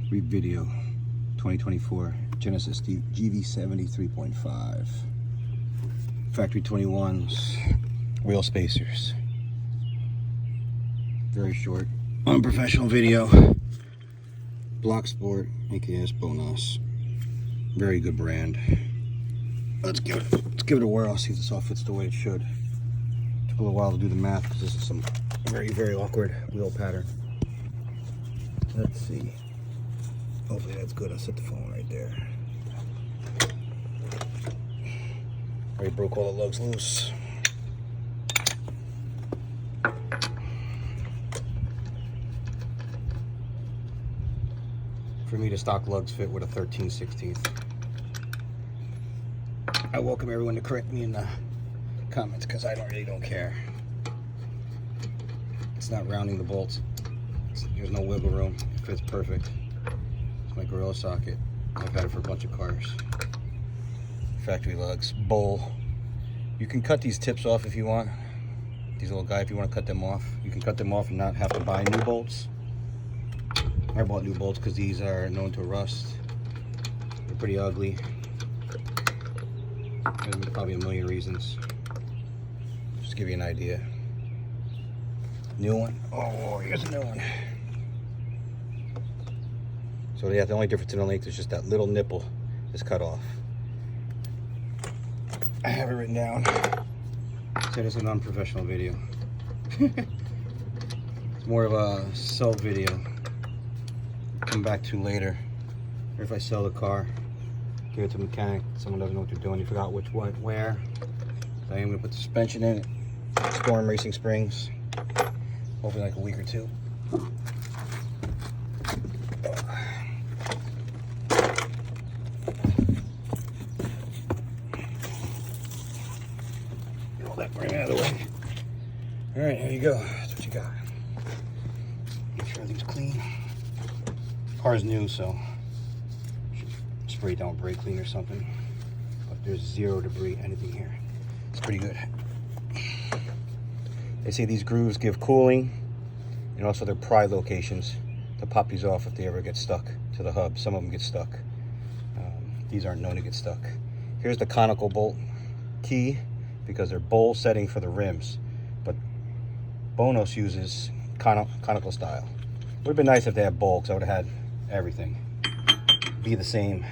Read video 2024 Genesis GV70 3.5 factory 21s, wheel spacers. Very short, unprofessional video. Block Sport, aka Bonoss. Very good brand. Let's give it a whirl. See if this all fits the way it should. Took a little while to do the math because this is some very awkward wheel pattern. Let's see. Hopefully that's good. I'll set the phone right there. Already broke all the lugs loose. For me, the stock lugs fit with a 13/16. I welcome everyone to correct me in the comments because I really don't care. It's not rounding the bolts. There's no wiggle room. It fits perfect. It's my Gorilla socket. I've had it for a bunch of cars. Factory lugs. Bowl. You can cut these tips off if you want. These little guys, if you want to cut them off, you can cut them off and not have to buy new bolts. I bought new bolts because these are known to rust. They're pretty ugly. There's probably a million reasons. Just to give you an idea. New one. Oh, here's a new one. So yeah, the only difference in the length is just that little nipple is cut off. I have it written down. Said it's an unprofessional video. It's more of a sell video. Come back to later. Or if I sell the car, give it to a mechanic. Someone doesn't know what they're doing. You forgot which, what, where. So I am going to put the suspension in it. Storm racing springs. Hopefully like a week or two. Get all that bring out of the way. Alright, here you go. That's what you got. Make sure everything's clean. Car's new, so should spray down brake clean or something. But there's zero debris, anything here. It's pretty good. They say these grooves give cooling, and also they're pry locations to pop these off if they ever get stuck to the hub. Some of them get stuck. These aren't known to get stuck. Here's the conical bolt key because they're bowl setting for the rims, but Bonoss uses conical style. Would have been nice if they had bowl, because I would have had everything be the same.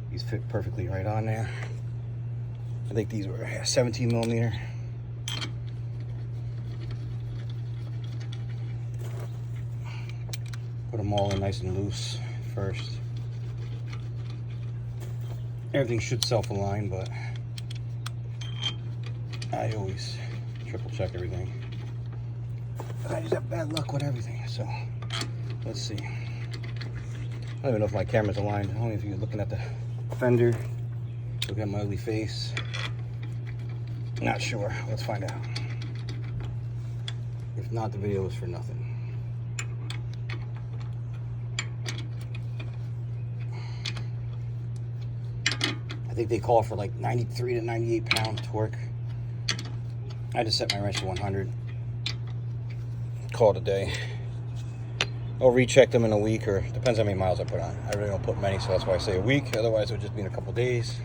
These fit perfectly right on there. I think these were 17 millimeter. Put them all in nice and loose first. Everything should self-align, but I always triple check everything. I just have bad luck with everything, so let's see. I don't even know if my camera's aligned. I don't know if you're looking at the fender, look at my ugly face. Not sure. Let's find out. If not, the video is for nothing. I think they call for like 93 to 98 pound torque. I just set my wrench to 100. Call it a day. I'll recheck them in a week, or depends how many miles I put on. I really don't put many, so that's why I say a week. Otherwise, it would just be in a couple days.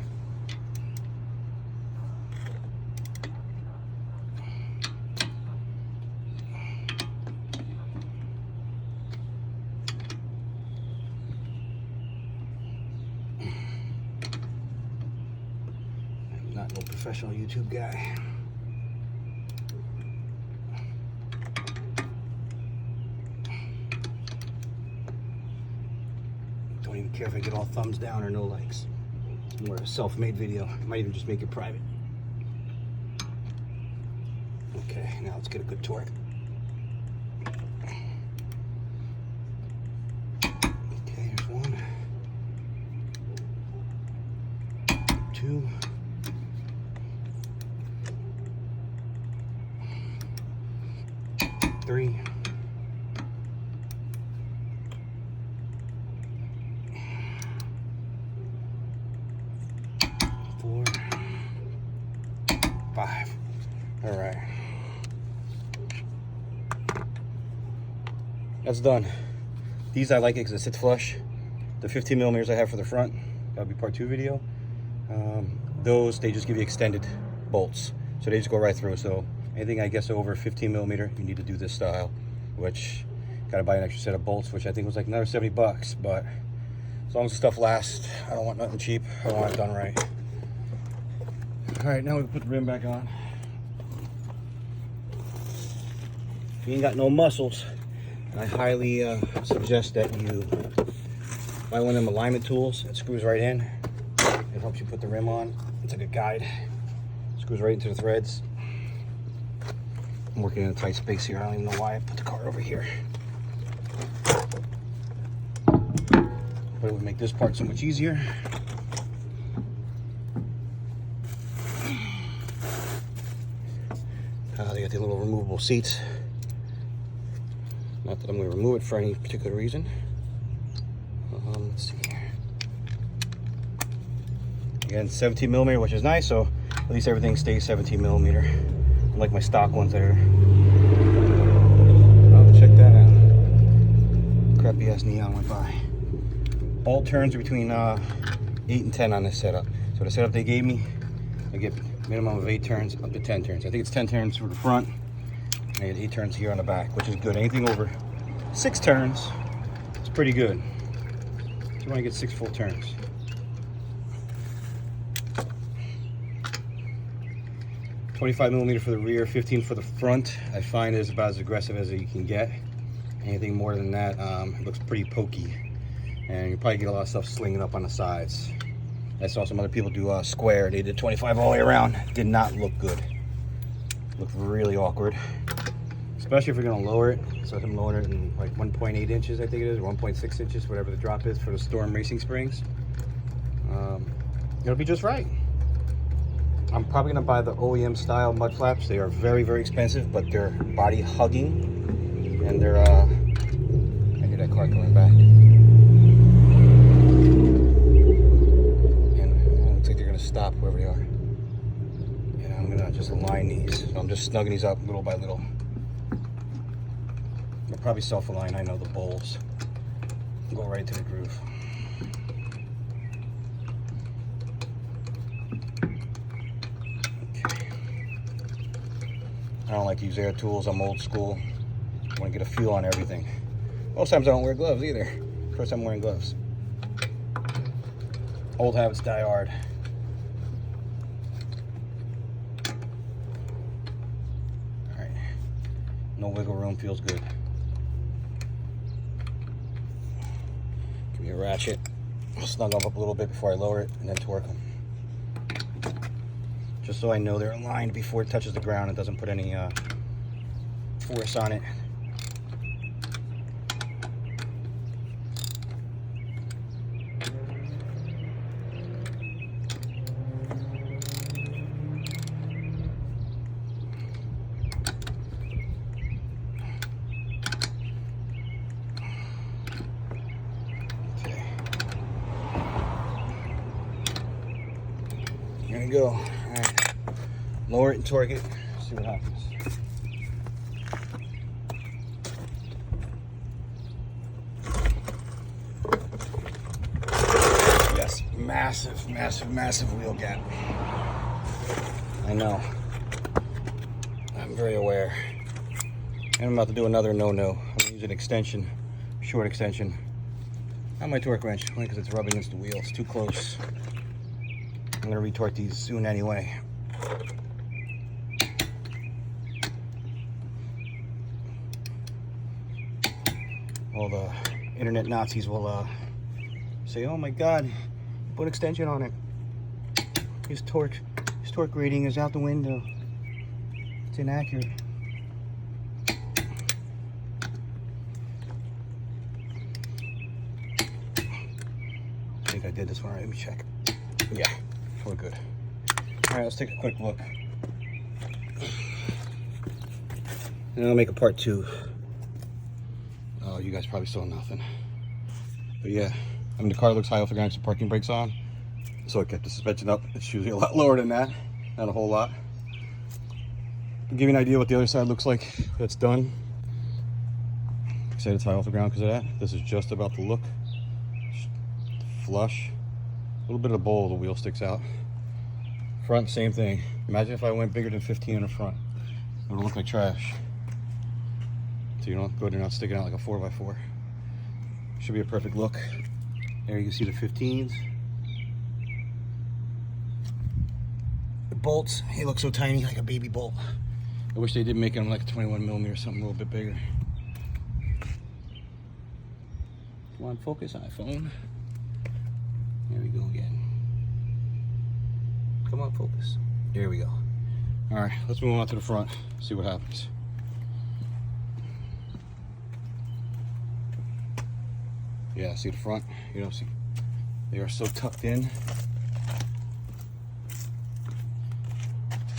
I'm not no professional YouTube guy. Don't even care if I get all thumbs down or no likes. It's more a self-made video. I might even just make it private. Okay, now let's get a good torque. Okay, here's one. 2. 3. 4. 5. All right. That's done. These I like it because it sits flush. The 15 millimeters I have for the front, that'll be part 2 video. Those, they just give you extended bolts. So they just go right through. So anything I guess over 15 millimeter, you need to do this style, which gotta buy an extra set of bolts, which I think was like another 70 bucks. But as long as the stuff lasts, I don't want nothing cheap. I want it done right. All right, now we put the rim back on. If you ain't got no muscles, I highly suggest that you buy one of them alignment tools. It screws right in. It helps you put the rim on. It's like a guide. Screws right into the threads. I'm working in a tight space here. I don't even know why I put the car over here. But it would make this part so much easier. They got the little removable seats. Not that I'm going to remove it for any particular reason. Let's see here. Again, 17 millimeter, which is nice, so at least everything stays 17 millimeter. Unlike my stock ones that are. Oh, check that out. Crappy ass neon went by. All turns are between 8 and 10 on this setup. So the setup they gave me, I get minimum of 8 turns up to 10 turns. I think it's 10 turns for the front. I get 8 turns here on the back, which is good. Anything over 6 turns, it's pretty good. You want to get 6 full turns. .25 millimeter for the rear, 15 for the front. I find is about as aggressive as you can get. Anything more than that, it looks pretty pokey, and you probably get a lot of stuff slinging up on the sides. I saw some other people do square. They did 25 all the way around. Did not look good. Looked really awkward, especially if you're going to lower it. So I'm lowering it in like 1.8 inches, I think it is, or 1.6 inches, whatever the drop is for the Storm Racing Springs. It'll be just right. I'm probably going to buy the OEM style mud flaps. They are very, very expensive, but they're body hugging, and they're, I hear that car coming back. And it looks like they're going to stop wherever they are. And I'm going to just align these. So I'm just snugging these up little by little. They'll probably self-align, I know, the bowls. Go right to the groove. I don't like to use air tools. I'm old school. I want to get a feel on everything. Most times I don't wear gloves either. First time I'm wearing gloves. Old habits die hard. All right. No wiggle room, feels good. Give me a ratchet. I'll snug them up a little bit before I lower it and then torque them. Just so I know they're aligned before it touches the ground. It doesn't put any force on it. Okay. Here we go. Lower it and torque it, see what happens. Yes, massive, massive, massive wheel gap. I know. I'm very aware. And I'm about to do another no-no. I'm gonna use an extension, short extension, on my torque wrench, only because it's rubbing against the wheel. It's too close. I'm gonna retorque these soon anyway. All the internet Nazis will say, "Oh my God, put extension on it. His torque rating is out the window. It's inaccurate." I think I did this one right. Let me check. Yeah, we're good. All right, let's take a quick look. And I'll make a part 2. Oh, you guys probably saw nothing. But yeah, I mean, the car looks high off the ground, so parking brakes on. So I kept the suspension up. It's usually a lot lower than that. Not a whole lot. To give you an idea what the other side looks like, that's done. Excited to tie off the ground because of that. This is just about to look flush. A little bit of the bowl of the wheel sticks out. Front, same thing. Imagine if I went bigger than 15 in the front. It would look like trash. So you don't go there not sticking out like a 4x4. Should be a perfect look. There you can see the 15s. The bolts, they look so tiny, like a baby bolt. I wish they did make them like a 21mm or something a little bit bigger. Come on, focus, iPhone. There we go again. Come on, focus. There we go. All right, let's move on to the front, see what happens. Yeah, see the front? You don't see. They are so tucked in.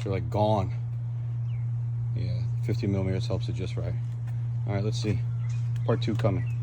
They're like gone. Yeah, 15mm helps it just right. All right, let's see. Part 2 coming.